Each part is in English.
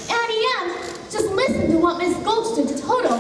Annie M, just listen to what Miss Gulch did to Toto.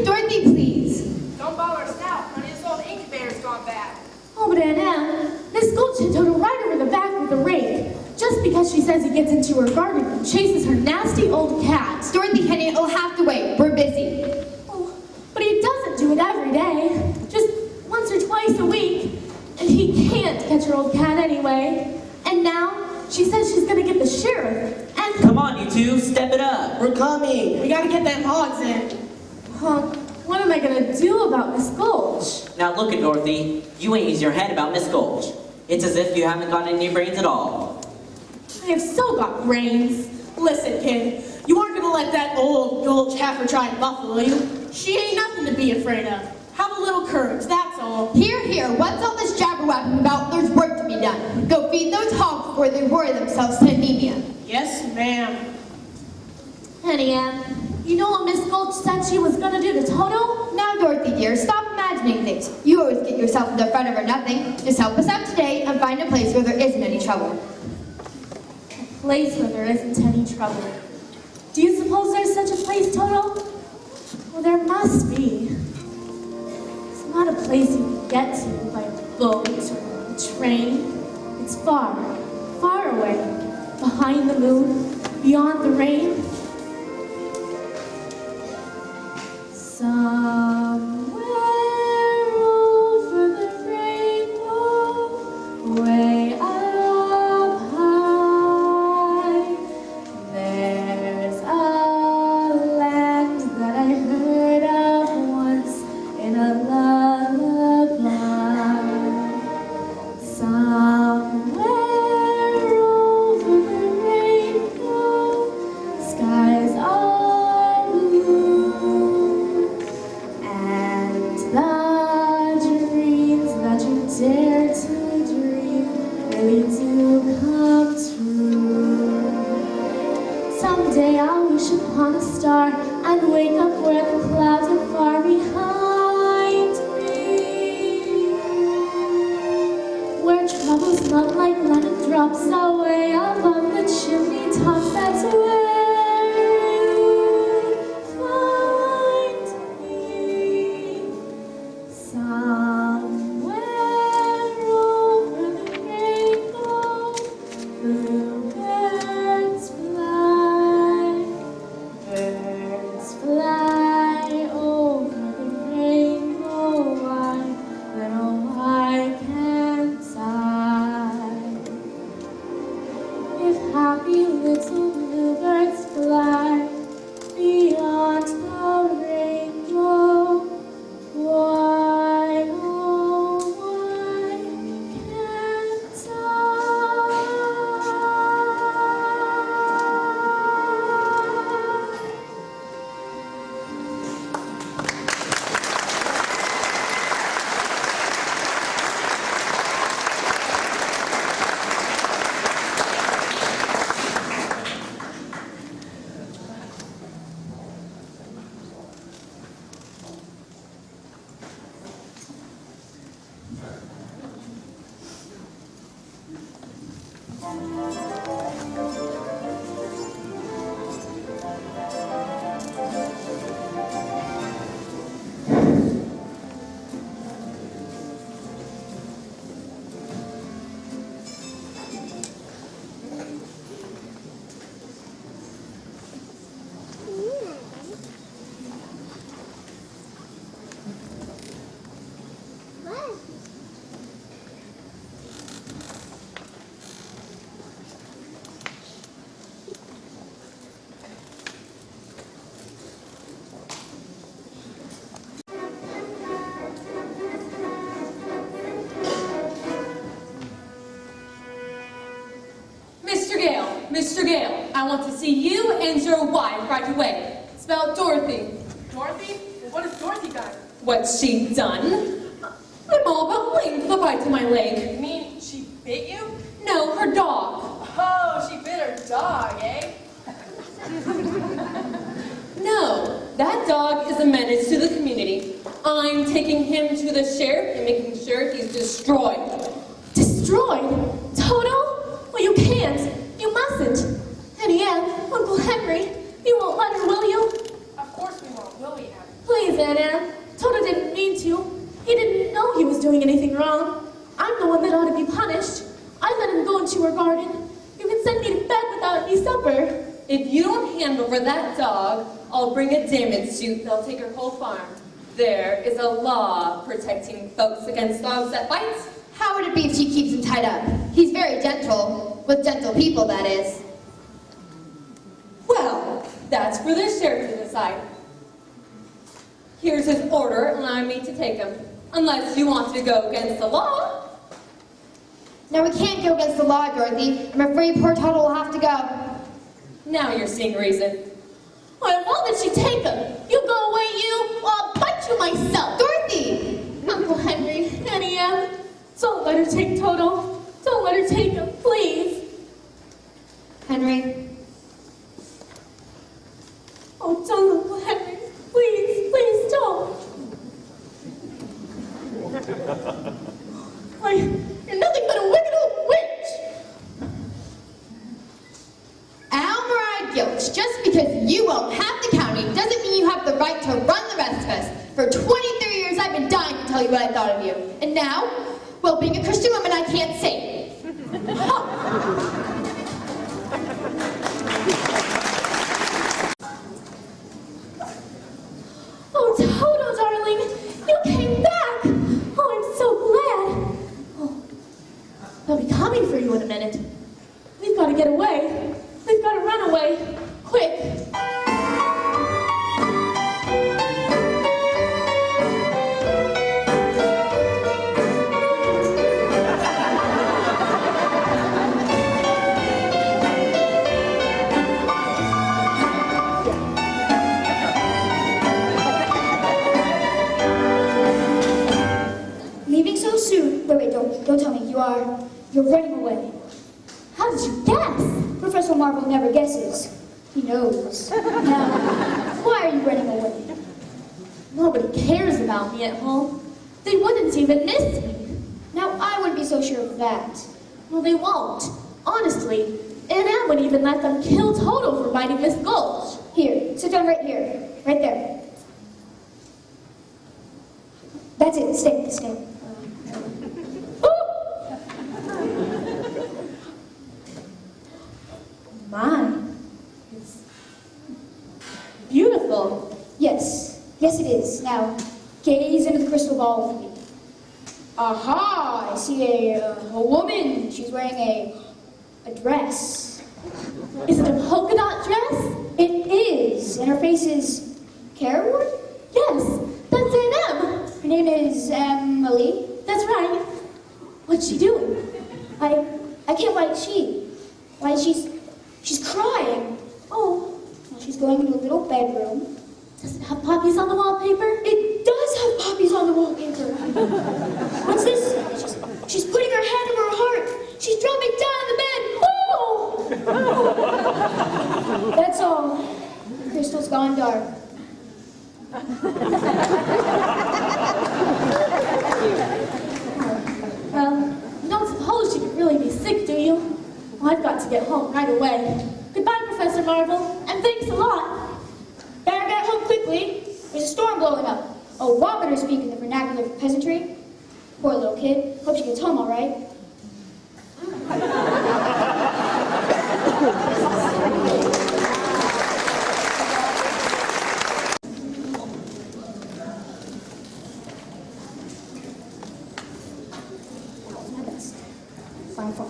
Dorothy, please. Don't bother us now, honey. This old incubator's gone bad. Oh, but Aunt Em, Miss Gulch hit Toto right over the back with a rake, just because she says he gets into her garden and chases her nasty old cat. Dorothy, honey, it'll have to wait. We're busy. Oh, but he doesn't do it every day, just once or twice a week, and he can't catch her old cat anyway. And now, she says she's gonna get the sheriff, and... Come on, you two, step it up. We're coming. We gotta get them hogs in. What am I gonna do about Miss Gulch? Now look at Dorothy. You ain't used your head about Miss Gulch. It's as if you haven't got any brains at all. I have so got brains. Listen, kid, you aren't gonna let that old Gulch heifer try and buffalo you. She ain't nothing to be afraid of. Have a little courage, that's all. Here, what's all this jabber-wapping about? There's work to be done. Go feed those hogs before they worry themselves to anemia. Yes, ma'am. Annie Ann, you know what Miss Gulch said she was gonna do to Toto? Now, Dorothy, dear, stop imagining things. You always get yourself in the front of or nothing. Just help us out today and find a place where there isn't any trouble. A place where there isn't any trouble. Do you suppose there's such a place, Toto? Well, there must be. It's not a place you can get to by a boat or a train. It's far, far away, behind the moon, beyond the rain. Somewhere over the rainbow, way up high, there's a land that I heard of once in a lullaby. Somewhere over the rainbow, skies are blue, and the dreams that you dare to dream really do come true. Someday I'll wish upon a star and wake up where the clouds are far behind me, where troubles melt like lemon drops away above the chimney tops. That's where you'd find me. Somewhere over the rainbow, bluebirds fly. Birds fly over the rainbow. Why, then oh, why can't I? If happy little bluebirds fly beyond the rainbow, why, oh, why can't I? Mr. Gale, I want to see you and your wife right away. Spell Dorothy. Dorothy? What has Dorothy done? What's she done? I'm all but lame the bite to my leg. You mean she bit you? No, her dog. Oh, she bit her dog, eh? No, that dog is a menace to the community. I'm taking him to the sheriff and making sure he's destroyed. Destroyed? Toto? Well, you can't. You mustn't. And Anne, Uncle Henry, you won't let her, will you? Of course we won't, will we, Anne? Please, Anne. Toto didn't mean to. He didn't know he was doing anything wrong. I'm the one that ought to be punished. I let him go into her garden. You can send me to bed without any supper. If you don't hand over that dog, I'll bring a damage suit. They'll take her whole farm. There is a law protecting folks against dogs that bite. How would it be if she keeps him tied up? He's very gentle. With gentle people, that is. Well, that's for the sheriff to decide. Here's his order allowing me to take him. Unless you want to go against the law. Now, we can't go against the law, Dorothy. I'm afraid poor Toto will have to go. Now you're seeing reason. Why won't you take him? You go away, you, or I'll bite you myself. Dorothy! Uncle Henry, Annie M, don't let her take Toto. Don't let her take him, please. Henry. Oh, don't, Uncle Henry. Please, please don't. Why, you're nothing but a wicked old witch. Almira Gilch, just because you won't have the county doesn't mean you have the right to run the rest of us. For 23 years, I've been dying to tell you what I thought of you. And now, well, being a Christian woman, I can't say. Oh, Toto, darling, you came back. Oh, I'm so glad. Oh, they'll be coming for you in a minute. We've got to get away. We've got to run away. Quick. Leaving so soon? Wait, don't tell me. You're running away. How did you guess? Professor Marvel never guesses. He knows. Now, why are you running away? Nobody cares about me at home. They wouldn't even miss me. Now, I wouldn't be so sure of that. Well, they won't. Honestly, Aunt Anne wouldn't even let them kill Toto for biting Miss Gulch. Here, sit down right here. Right there. That's it. Stay. My, it's beautiful. Yes, it is. Now, gaze into the crystal ball with me. Aha! I see a woman. She's wearing a dress. Is it a polka dot dress? It is, and her face is careworn? Yes, that's Aunt Em. Her name is Emily. That's right. What's she doing? I can't like she. Why, she's crying. Oh, Well, she's going into a little bedroom. does it have poppies on the wallpaper? It does have poppies on the wallpaper. What's this? She's putting her hand over her heart. She's dropping down on the bed. Oh! That's all. The crystal's gone dark. Well, you don't suppose she could really be sick, do you? Well, I've got to get home right away. Goodbye, Professor Marvel, and thanks a lot. Better get home quickly. There's a storm blowing up. A whopper to speak in the vernacular of peasantry. Poor little kid. Hope she gets home all right. By far.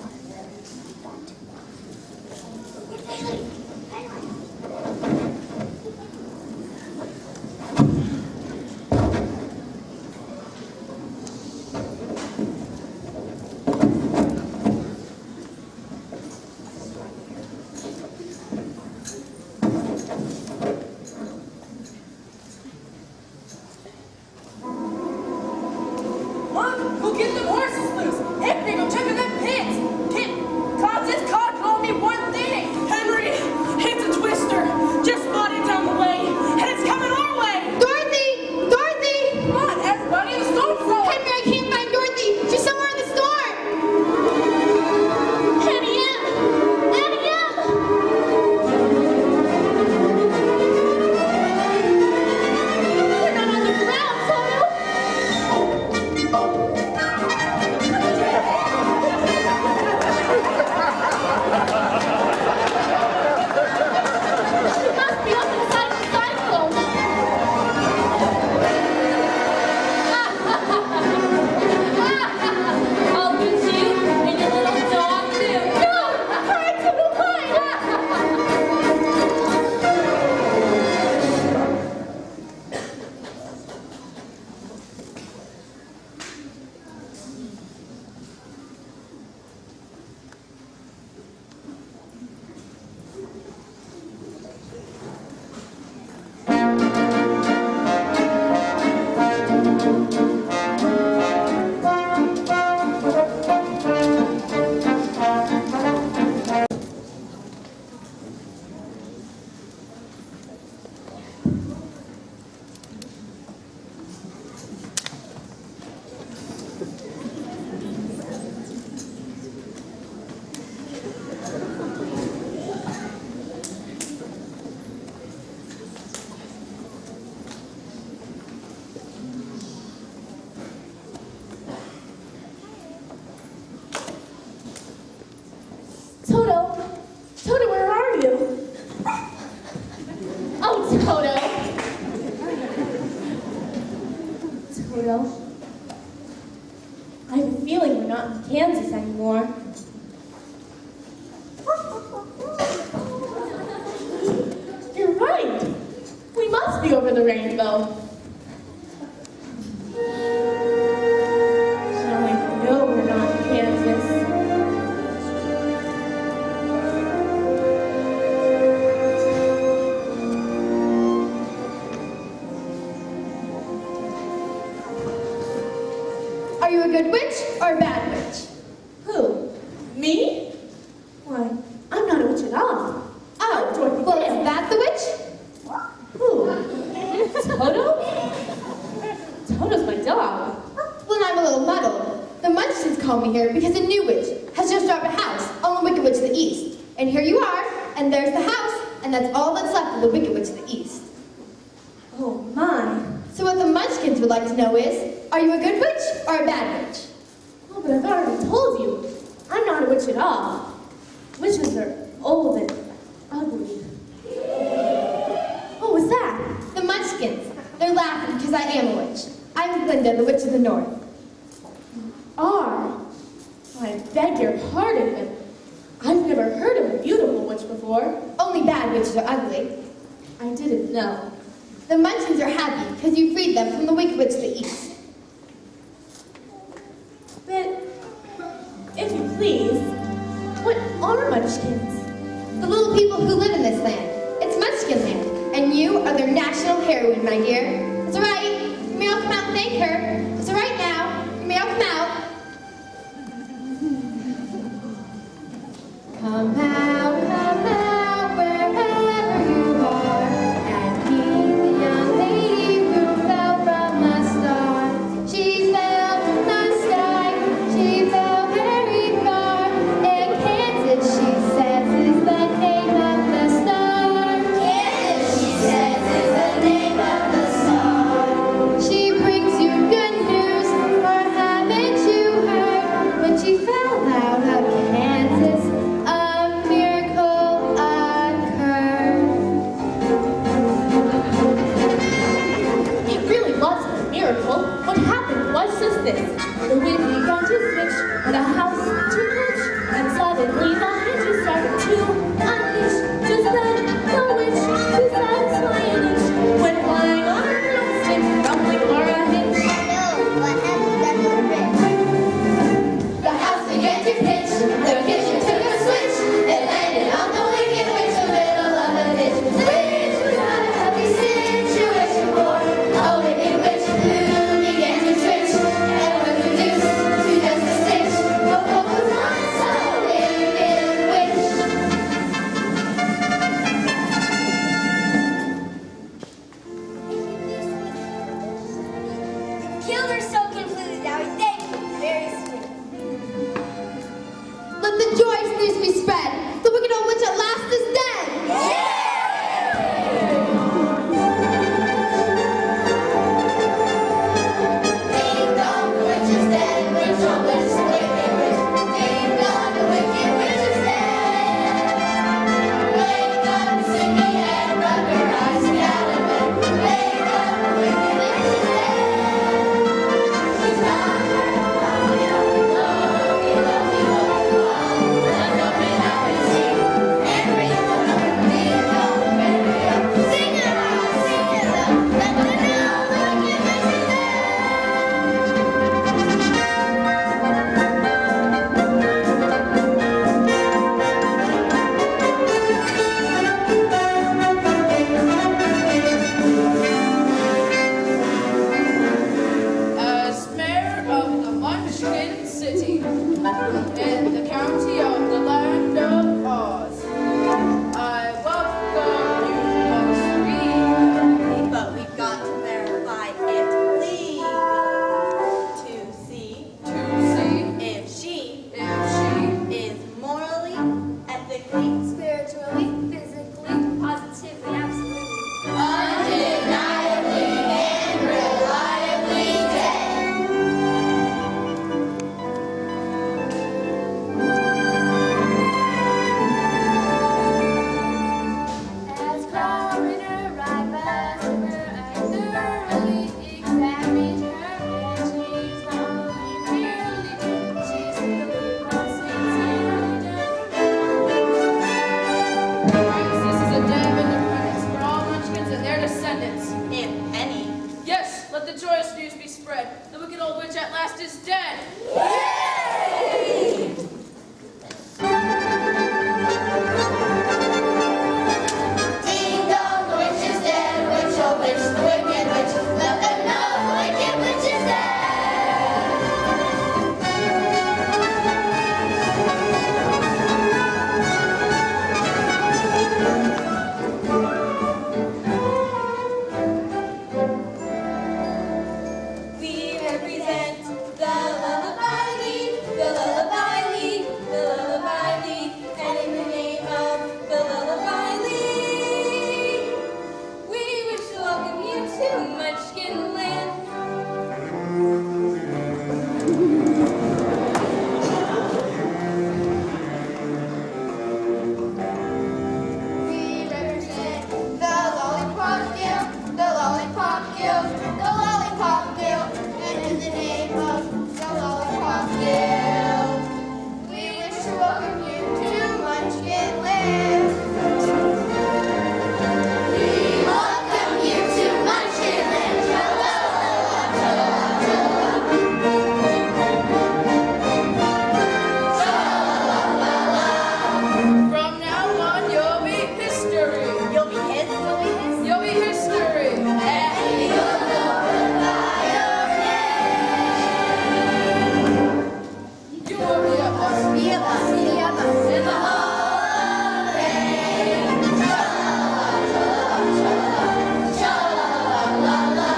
Mom, go get them horses loose. Everything will check in them pits. Cause this car can only mean one thing. Henry, it's a twister. Just spotted down the way, and it's coming our way. Dorothy! Dorothy! Come on, Toto. I have a feeling we're not in Kansas anymore. You're right. We must be over the rainbow. Now I know we're not in Kansas. Are you a good witch or a bad witch? Who? Me? Why, I'm not a witch at all. Oh, Dorothy well, Dale. is that the witch? Who? Toto? Toto's my dog. Well, I'm a little muddled. The Munchkins called me here because a new witch has just dropped a house on the Wicked Witch of the East. And here you are, and there's the house, and that's all that's left of the Wicked Witch of the East. Oh my. So what the Munchkins would like to know is, are you a good witch or a bad witch? Oh, but I've already told you. I'm not a witch at all. Witches are old and ugly. What was that? The Munchkins. They're laughing because I am a witch. I'm Glinda, the Witch of the North. R. I beg your pardon, but I've never heard of a beautiful witch before. Only bad witches are ugly. I didn't know. The Munchkins are happy because you freed them from the Wicked Witch of the East. But, if you please, what are munchkins? The little people who live in this land. It's Munchkin land, and you are their national heroine, my dear. It's all right. You may all come out and thank her. It's all right now. You may all come out. Come out, wherever you are, and meet the young lady who fell from the star. She fell from the sky, she fell very far, and Kansas, she says, is the name of the star. Kansas, she says, is the name of the star. She brings you good news, or haven't you heard? When she fell out of Kansas, a miracle occurred. It really wasn't a miracle. What happened was just this. The wind began to switch, and a house to pitch, and suddenly the hinges started to unhitch. Just then, the witch, to satisfy an itch, went flying on her broomstick, rumbling for a hitch. The house began to pitch, the kitchen took a switch, it landed on the Wicked Witch, the middle of the ditch. The witch was not a happy situation for a wicked witch who began to twitch and was reduced to just a stitch. But what was not so wicked witch? Killed her so completely that we thank you. Very sweet. Let the joyous news be spread. The wicked old witch at last is dead. Ding dong, the witch is dead. Witch, oh witch, wicked witch. Ding dong, the wicked witch is dead. Wake up, sleepyhead, rub your eyes, get out of bed. Wake up, the wicked witch is dead. much news be spread. The wicked old witch at last is dead. Ding dong, the witch is dead. Witch, oh witch, the wicked witch. Let them know the wicked witch is dead. We represent the lullaby league, the lullaby league, the lullaby league, and in the name of the lullaby league, we wish to welcome you to Munchkin Land. We represent the Lollipop Guild, the Lollipop Guild, the Lollipop Guild, and in the name of the Lollipop Guild, we wish to welcome you to Munchkin Land. We welcome you to Munchkin Land. From now on, you'll be history. You'll be his, you'll be his. You'll be history. And you'll know by your name. You will be a us. Be of us, be of us. In the Hall of Fame. Sha-la-la-la-la.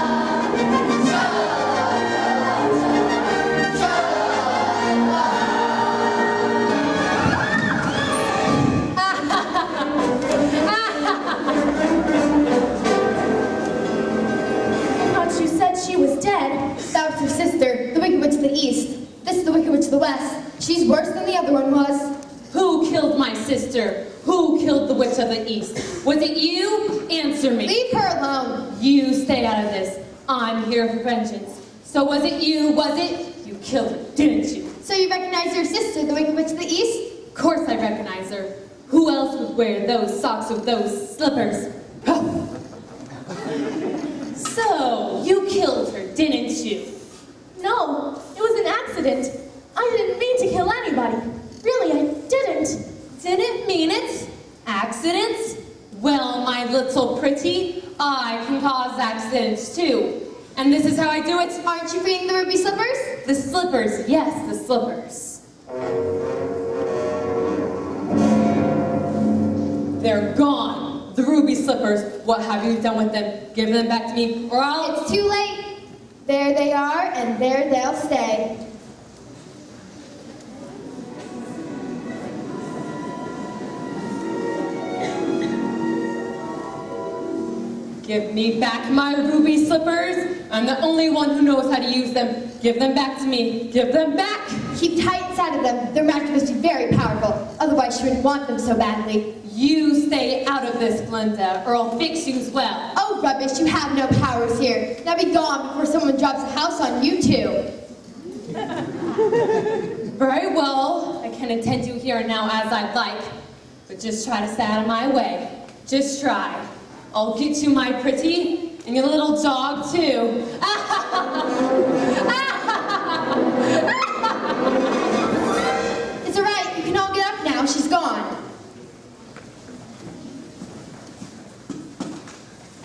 I thought you said she was dead. That was her sister, the Wicked Witch of the East. This is the Wicked Witch of the West. She's worse than the other one was. Who killed my sister? Who killed the witch of the East? Was it you? Answer me. Leave her alone. You stay out of this. I'm here for vengeance. So was it you? Was it? You killed her, didn't you? So you recognize your sister, the Wicked Witch of the East? Of course I recognize her. Who else would wear those socks with those slippers? So, you killed her, didn't you? No, it was an accident. I didn't mean to kill anybody. Really, I didn't. Didn't mean it? Accidents? Well, my little pretty, I can cause accidents too. And this is how I do it. Aren't you reading the ruby slippers? The slippers, yes, the slippers. They're gone. The ruby slippers. What have you done with them? Give them back to me, or I'll... It's too late. There they are, and there they'll stay. Give me back my ruby slippers. I'm the only one who knows how to use them. Give them back to me. Give them back. Keep tight inside of them. Their magic must be very powerful. Otherwise, she wouldn't want them so badly. You stay out of this, Glinda, or I'll fix you as well. Oh, rubbish. You have no powers here. Now be gone before someone drops a house on you two. Very well. I can attend you here and now as I'd like. But just try to stay out of my way. Just try. I'll get you, my pretty, and your little dog, too. It's all right. You can all get up now. She's gone.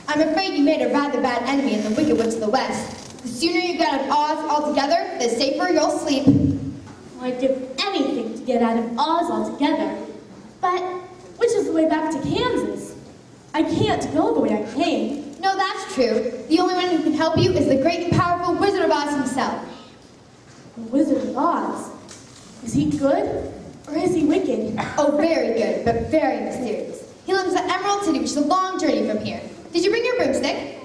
I'm afraid you made a rather bad enemy in the Wicked Witch of the West. The sooner you get out of Oz altogether, the safer you'll sleep. Well, I'd give anything to get out of Oz altogether. But which is the way back to Kansas? I can't go the way I came. No, that's true. The only one who can help you is the great and powerful Wizard of Oz himself. The Wizard of Oz. Is he good or is he wicked? Oh, very good, but very mysterious. He lives at Emerald City, which is a long journey from here. Did you bring your broomstick?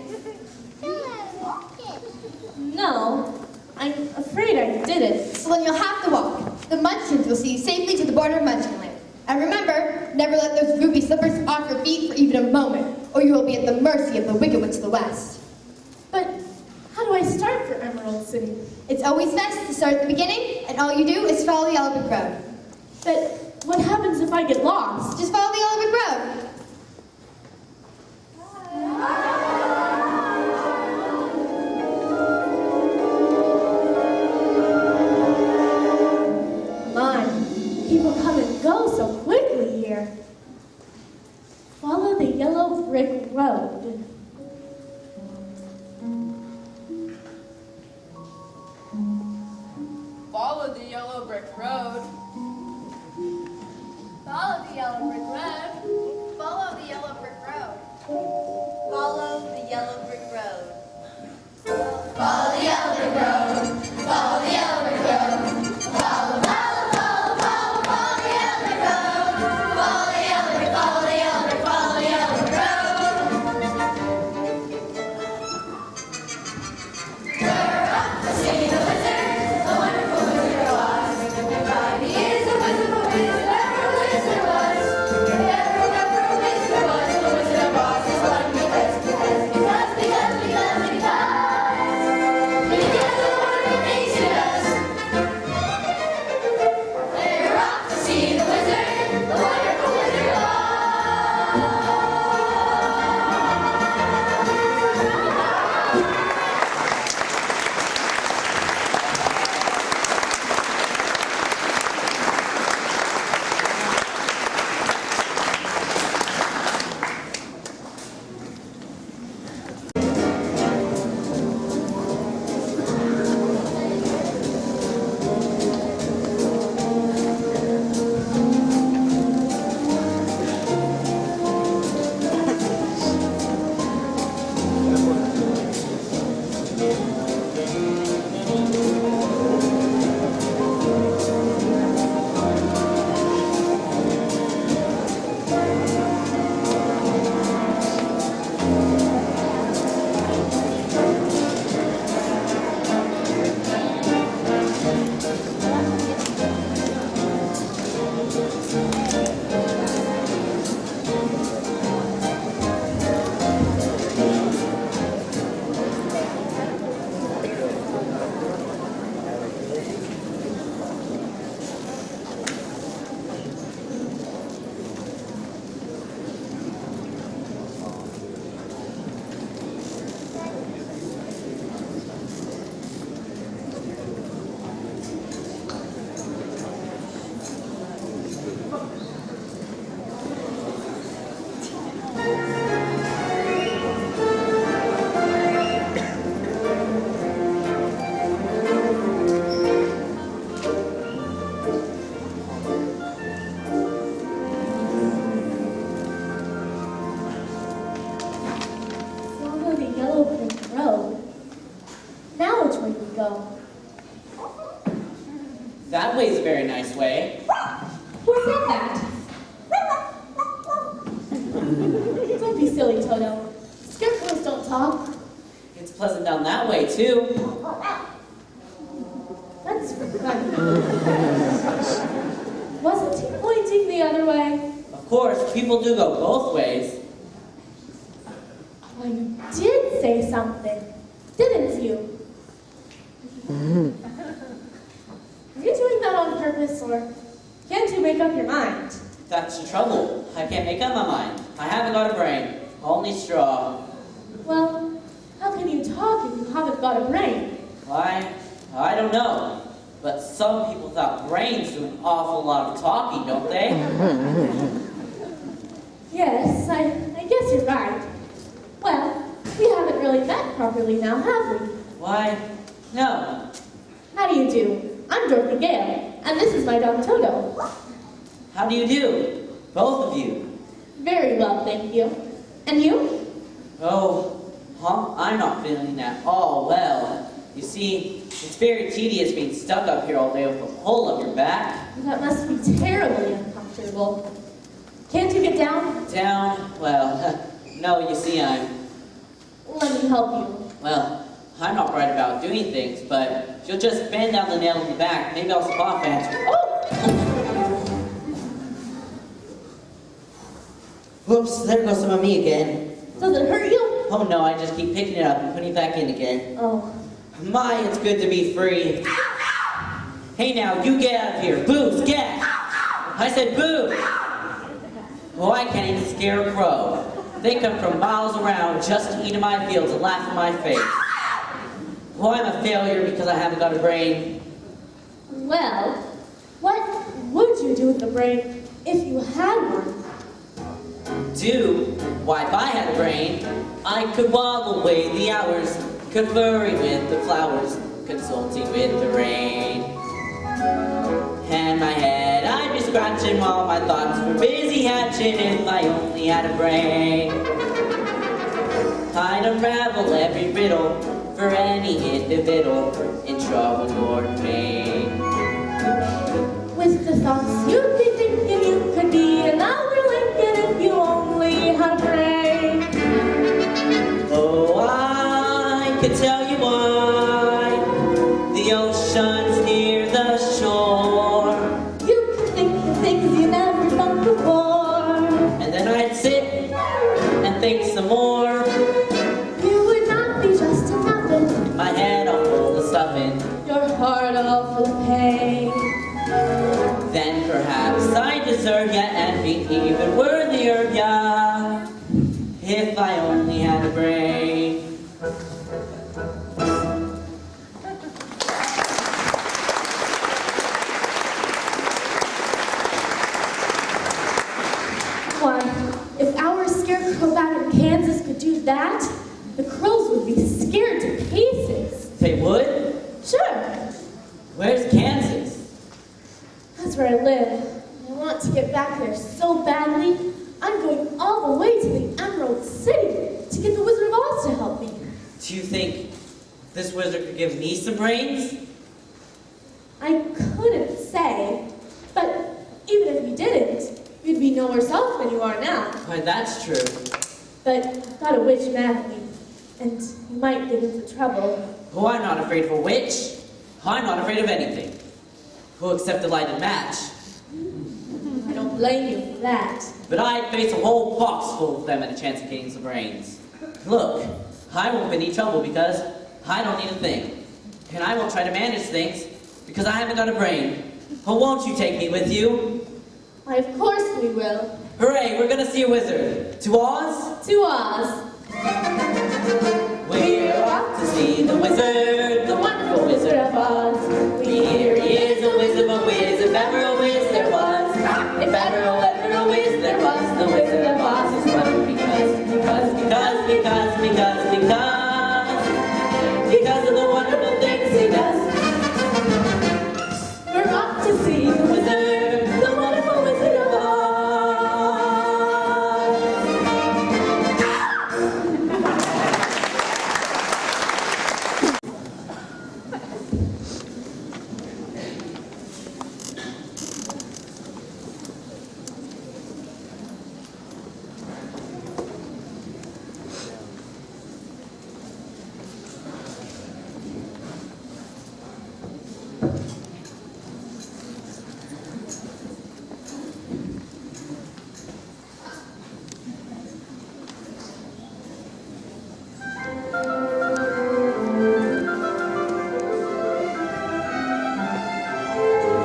No, I'm afraid I didn't. Well, then you'll have to walk. The Munchkins will see you safely to the border of Munchkinland. And remember, never let those ruby slippers off your feet for even a moment, or you will be at the mercy of the Wicked Witch of the West. But how do I start for Emerald City? It's always best to start at the beginning, and all you do is follow the yellow brick road. But what happens if I get lost? Just follow the yellow brick road. Follow the yellow brick road. Follow the yellow brick road. Follow the yellow brick road. Follow the yellow brick road. Follow the yellow brick road. Follow the yellow brick road. Follow, follow, follow, follow, follow the yellow brick road. Follow the yellow brick, follow the yellow brick, follow the yellow brick road. We're off to see the wizard, the wonderful Wizard of Oz. Everybody is a wonderful wizard, ever a wizard was. If ever a wizard was, the Wizard of Oz is one because. Because of the wonderful things he does. We're off to see the wizard, the wonderful Wizard of Oz. Follow the yellow brick road. Now which way do we go? That way's a very nice way. Who said that? Don't be silly, Toto. Scarecrows don't talk. It's pleasant down that way, too. That's funny. Wasn't he pointing the other way? Of course, people do go both ways. Well, you did say something, didn't you? Are you doing that on purpose, or can't you make up your mind? That's the trouble. I can't make up my mind. I haven't got a brain. Only straw. Well, how can you talk if you haven't got a brain? I don't know. But some people thought brains do an awful lot of talking, don't they? Yes, I guess you're right. Well, we haven't really met properly now, have we? Why, no. How do you do? I'm Dorothy Gale, and this is my dog Toto. How do you do? Both of you. Very well, thank you. And you? Oh, I'm not feeling at all well. You see, it's very tedious being stuck up here all day with a hole up your back. That must be terribly uncomfortable. Can't you get down? Down? Well, no, you see, Let me help you. well, I'm not right about doing things, but if you'll just bend down the nail in the back, maybe I'll spot faster. Oh! Whoops, there goes some of me again. Does it hurt you? Oh no, I just keep picking it up and putting it back in again. Oh. My, it's good to be free. Hey now, you get out of here. Boo, scat! I said boo! Well, I can't even scare a crow. They come from miles around just to eat in my fields and laugh in my face. Well, I'm a failure because I haven't got a brain. Well, what would you do with the brain if you had one? Do? Why, if I had a brain, I could while away the hours, conferring with the flowers, consulting with the rain. And my head I'd be scratching while my thoughts were busy hatching. If I only had a brain, I'd unravel every riddle for any individual in trouble or pain. With the thoughts you'd be thinking, you could be another Lincoln if you only had a brain. Oh, I could tell you why the ocean's near the shore. You could think of things you never thought before. And then I'd sit and think some more. You would not be just a nothing, My head all full of stuffing. your heart all full of pain. Then perhaps I'd deserve ya and be even worthier of ya if I only had a brain. Why, if our scarecrow back in Kansas could do that, the crows would be scared to pieces. They would? Sure, Where's Kansas? that's where I live. I want to get back there so badly. I'm going all the way to the Emerald City to get the Wizard of Oz to help me. Do you think this wizard could give me some brains? I couldn't say, but even if you didn't, you'd be no worse off than you are now. Why, that's true. But I've got a witch mad at me, and you might get into trouble. Oh, I'm not afraid of a witch. I'm not afraid of anything. Who except a lighted match. I don't blame you for that. But I'd face a whole box full of them and a chance of getting some brains. Look, I won't be any trouble because I don't need a thing. And I won't try to manage things because I haven't got a brain. Oh, won't you take me with you? Why, of course we will. Hooray, we're gonna see a wizard. To Oz? To Oz. We're off to see the wizard, the wonderful Wizard of Oz. We hear he is a whiz of a whiz, if ever a whiz there was. If ever a whiz there was, the Wizard of Oz is one because of the wonderful things he does. We're off to see the Wizard, the wonderful Wizard of Oz.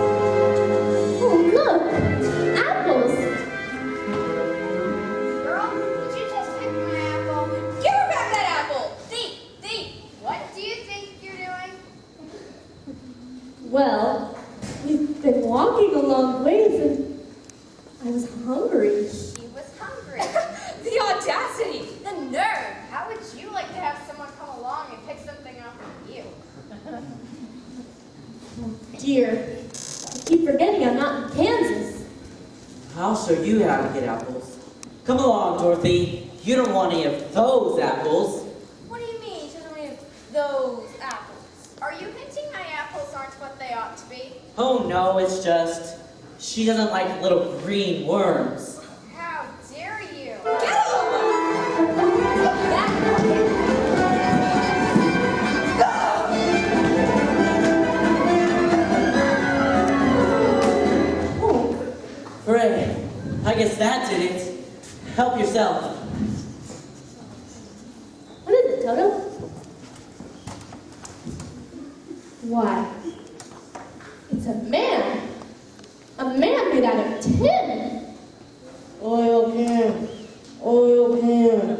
Oh, look! Apples! Girl, did you just pick my apple? Give her back that apple! Thief! Thief! What do you think you're doing? Well, we've been walking a long ways and I was hungry. She was hungry. The audacity! The nerve! How would you like to have someone come along and pick something off of you? Oh, dear. I keep forgetting I'm not in Kansas. I'll show you how to get apples. Come along, Dorothy. You don't want any of those apples. What do you mean, she doesn't have those apples? Are you hinting my apples aren't what they ought to be? Oh no, it's just she doesn't like little green worms. How dare you? Get over! Oh, Hooray. I guess that did it. Help yourself. what is it, Toto? Why? It's a man. A man made out of tin. Oil can. Oil can.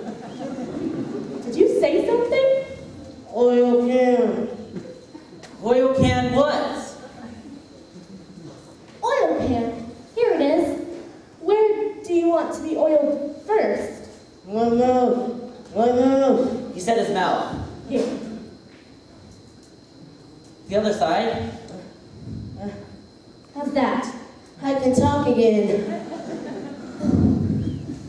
Did you say something? Oil can. Oil can what? Oil pan. Here it is. Where do you want to be oiled first? My mouth. My mouth. He said his mouth. Here. The other side. How's that? I can talk again.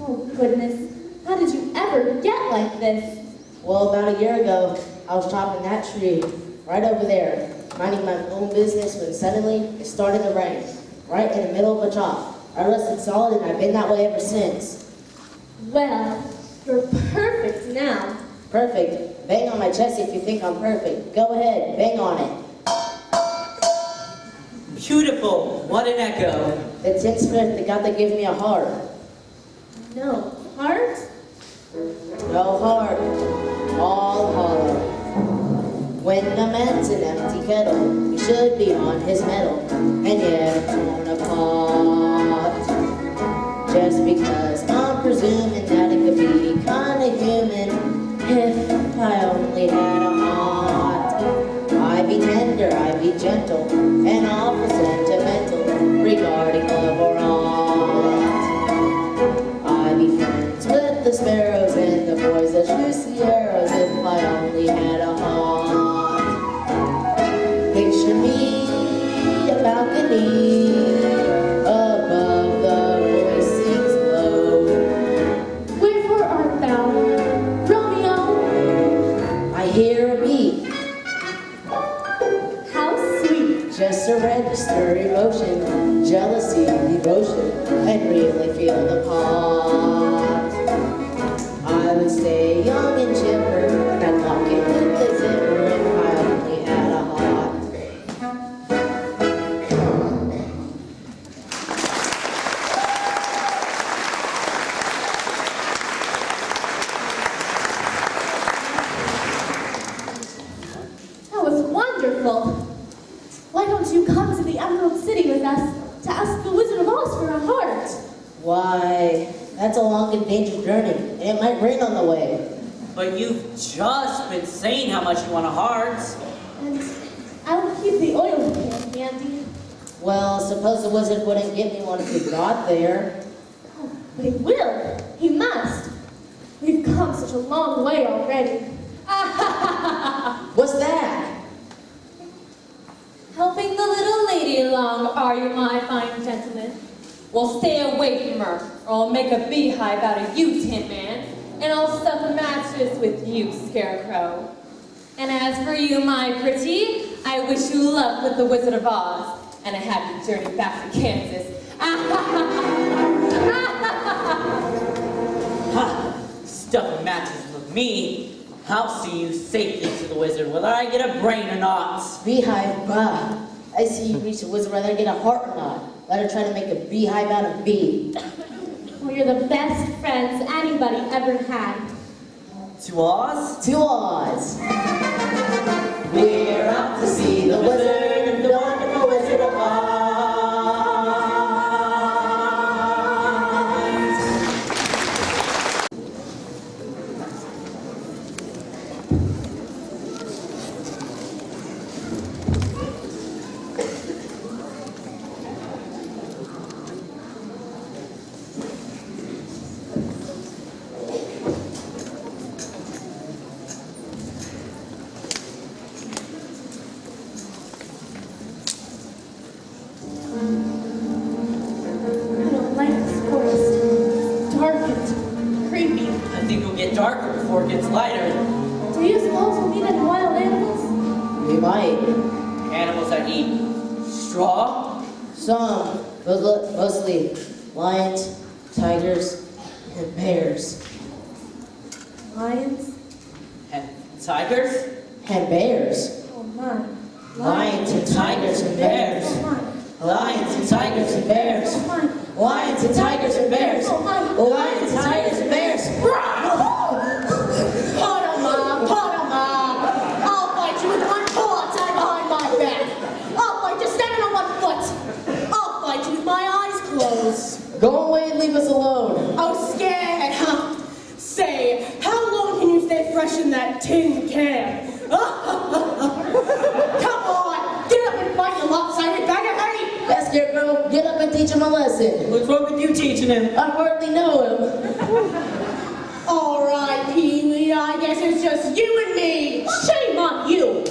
Oh, goodness. How did you ever get like this? Well, about a year ago, I was chopping that tree right over there, minding my own business when suddenly it started to rain, right in the middle of a chop. I rested solid and I've been that way ever since. Well, you're perfect now. Perfect. Bang on my chest if you think I'm perfect. Go ahead, bang on it. Beautiful. What an echo. The tinsmith, the God that gave me a heart. No. Heart? No heart, all hollow. When a man's an empty kettle, he should be on his mettle, and yet torn apart. Just because I'm presuming that it could be kinda human if I only had a heart. I'd be tender, I'd be gentle, and awful sentimental regarding love or art. I'd be friends with the sparrows and the boys that shoot the arrows if I only had a heart. Picture me a balcony above the voicings low. Wherefore art thou, Romeo? I hear a beat, How sweet. just to register emotion, jealousy, devotion, and really feel the part. I would stay young and chipper, and walk in with the zipper if I only had a heart. That was wonderful. Why don't you come to the Emerald City with us to ask the Wizard of Oz for a heart? Why, that's a long and dangerous journey, and it might rain on the way. But you've just been saying how much you want a heart. And I will keep the oil can handy. Well, suppose the wizard wouldn't give me one if he got there. Oh, but he will. He must. We've come such a long way already. What's that? Helping the little lady along, are you, my fine gentleman? Well, stay away from her, or I'll make a beehive out of you, Tin Man, and I'll stuff a mattress with you, Scarecrow. And as for you, my pretty, I wish you luck with the Wizard of Oz, and a happy journey back to Kansas. Ha! Stuffing matches with me. I'll see you safely to the wizard, whether I get a brain or not. Beehive, bah. I see you reach the wizard whether I get a heart or not. Let her try to make a beehive out of bee. Well, you're the best friends anybody ever had. To Oz? To Oz. We're out to see the wizard, the wonderful Wizard of Oz. I don't like this forest. It's dark and creepy. I think it'll get darker before it gets lighter. Do you suppose we'll meet any wild animals? We might. Animals that eat straw? Some, but mostly lions, tigers, and bears. Lions? And tigers? And bears. Oh my. Lions and tigers and bears. Oh my. Lions and tigers and bears. Oh my. Lions and tigers and bears. Oh my. Lions and tigers and bears. I'll fight you with one paw tied behind my back. I'll fight you standing on one foot. I'll fight you with my eyes closed. Go away and leave us alone. Oh, scared, huh? Say, how long can you stay fresh in that tin can? Come on, get up and fight, you lopsided bag of hay! Yes, Scarecrow, get up and teach him a lesson. What's wrong with you teaching him? I hardly know him. All right, Pee-wee, I guess it's just you and me. Shame on you.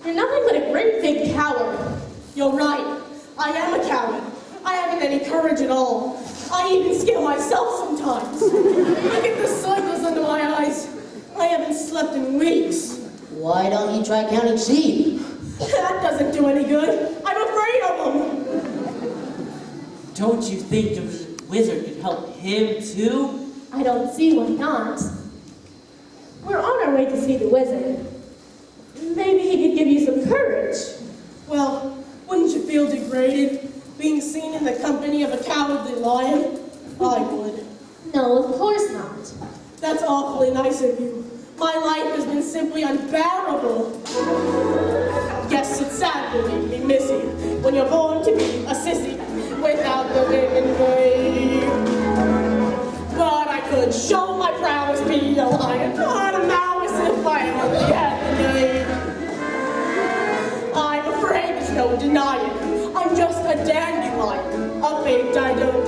You're nothing but a great big coward. You're right. I am a coward. I haven't any courage at all. I even scare myself sometimes. Look at the circles under my eyes. I haven't slept in weeks. Why don't you try counting sheep? That doesn't do any good. I'm afraid of them. Don't you think the wizard could help him too? I don't see why not. We're on our way to see the wizard. Maybe he could give you some courage. Well, wouldn't you feel degraded being seen in the company of a cowardly lion? I would. No, of course not. That's awfully nice of you. My life has been simply unbearable. Yes, it's sad to make me miss you when you're born to be a sissy without the women brave. But I could show my prowess, be a lion, not a mouse if I only had the name. I'm afraid there's no denying. I'm just a dandelion, a fate I don't